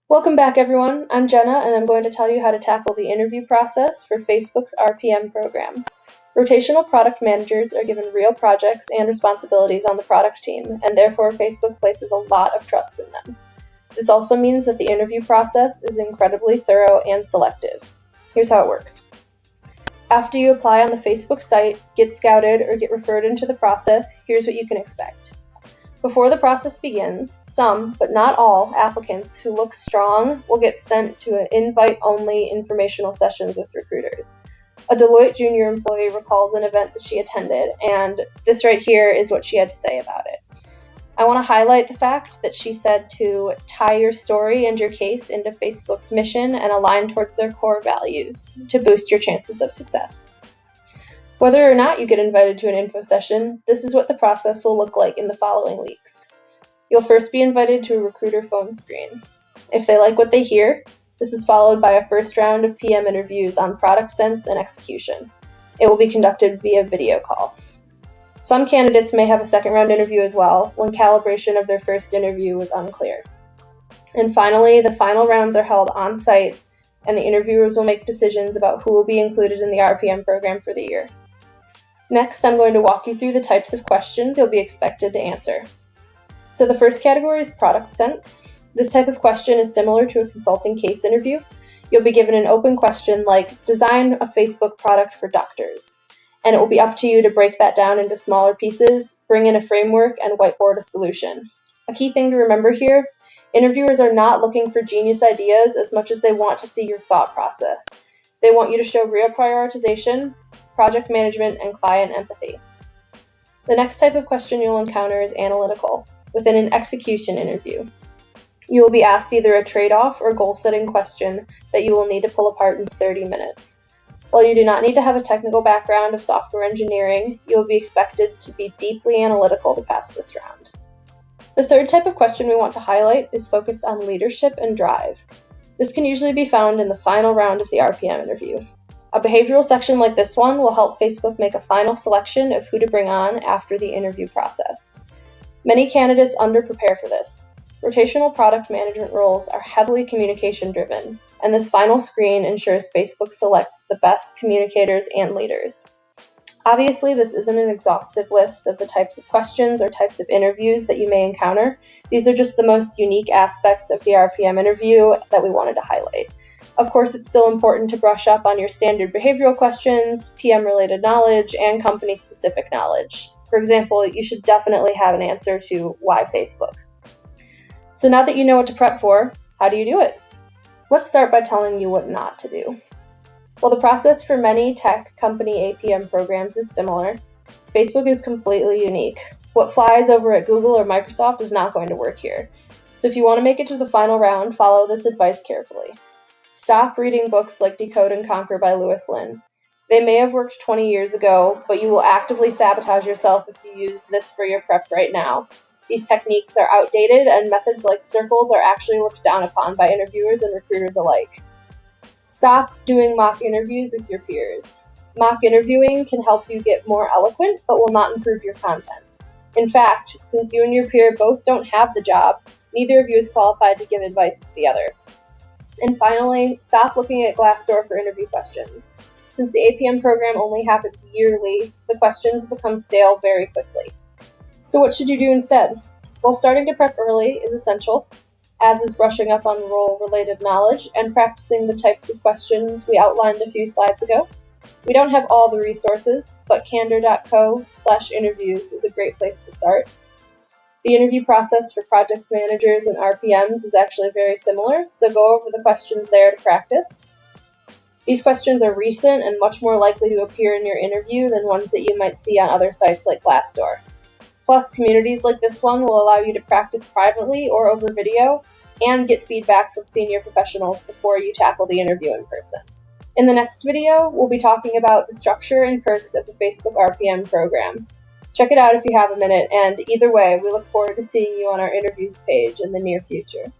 Welcome back, everyone. I'm Jenna, and I'm going to tell you how to tackle the interview process for Facebook's RPM program. Rotational product managers are given real projects and responsibilities on the product team, and therefore Facebook places a lot of trust in them. This also means that the interview process is incredibly thorough and selective. Here's how it works. After you apply on the Facebook site, get scouted, or get referred into the process, here's what you can expect. Before the process begins, some, but not all, applicants who look strong will get sent to an invite-only informational sessions with recruiters. A Deloitte junior employee recalls an event that she attended, and this right here is what she had to say about it. I want to highlight the fact that she said to tie your story and your case into Facebook's mission and align towards their core values to boost your chances of success. Whether or not you get invited to an info session, this is what the process will look like in the following weeks. You'll first be invited to a recruiter phone screen. If they like what they hear, this is followed by a first round of PM interviews on product sense and execution. It will be conducted via video call. Some candidates may have a second round interview as well, when calibration of their first interview was unclear. And finally, the final rounds are held on site, and the interviewers will make decisions about who will be included in the RPM program for the year. Next, I'm going to walk you through the types of questions you'll be expected to answer. So the first category is product sense. This type of question is similar to a consulting case interview. You'll be given an open question like, design a Facebook product for doctors. And it will be up to you to break that down into smaller pieces, bring in a framework, and whiteboard a solution. A key thing to remember here, interviewers are not looking for genius ideas as much as they want to see your thought process. They want you to show real prioritization, project management, and client empathy. The next type of question you'll encounter is analytical, within an execution interview. You will be asked either a trade-off or goal-setting question that you will need to pull apart in 30 minutes. While you do not need to have a technical background of software engineering, you will be expected to be deeply analytical to pass this round. The third type of question we want to highlight is focused on leadership and drive. This can usually be found in the final round of the RPM interview. A behavioral section like this one will help Facebook make a final selection of who to bring on after the interview process. Many candidates underprepare for this. Rotational product management roles are heavily communication-driven, and this final screen ensures Facebook selects the best communicators and leaders. Obviously, this isn't an exhaustive list of the types of questions or types of interviews that you may encounter. These are just the most unique aspects of the RPM interview that we wanted to highlight. Of course, it's still important to brush up on your standard behavioral questions, PM-related knowledge, and company-specific knowledge. For example, you should definitely have an answer to why Facebook. So now that you know what to prep for, how do you do it? Let's start by telling you what not to do. While the process for many tech company APM programs is similar, Facebook is completely unique. What flies over at Google or Microsoft is not going to work here. So if you want to make it to the final round, follow this advice carefully. Stop reading books like Decode and Conquer by Lewis Lynn. They may have worked 20 years ago, but you will actively sabotage yourself if you use this for your prep right now. These techniques are outdated, and methods like circles are actually looked down upon by interviewers and recruiters alike. Stop doing mock interviews with your peers. Mock interviewing can help you get more eloquent, but will not improve your content. In fact, since you and your peer both don't have the job, neither of you is qualified to give advice to the other. And finally, stop looking at Glassdoor for interview questions. Since the APM program only happens yearly, the questions become stale very quickly. So what should you do instead? Well, starting to prep early is essential, as is brushing up on role-related knowledge and practicing the types of questions we outlined a few slides ago. We don't have all the resources, but candor.co/interviews is a great place to start. The interview process for project managers and RPMs is actually very similar, so go over the questions there to practice. These questions are recent and much more likely to appear in your interview than ones that you might see on other sites like Glassdoor. Plus, communities like this one will allow you to practice privately or over video and get feedback from senior professionals before you tackle the interview in person. In the next video, we'll be talking about the structure and perks of the Facebook RPM program. Check it out if you have a minute, and either way, we look forward to seeing you on our interviews page in the near future.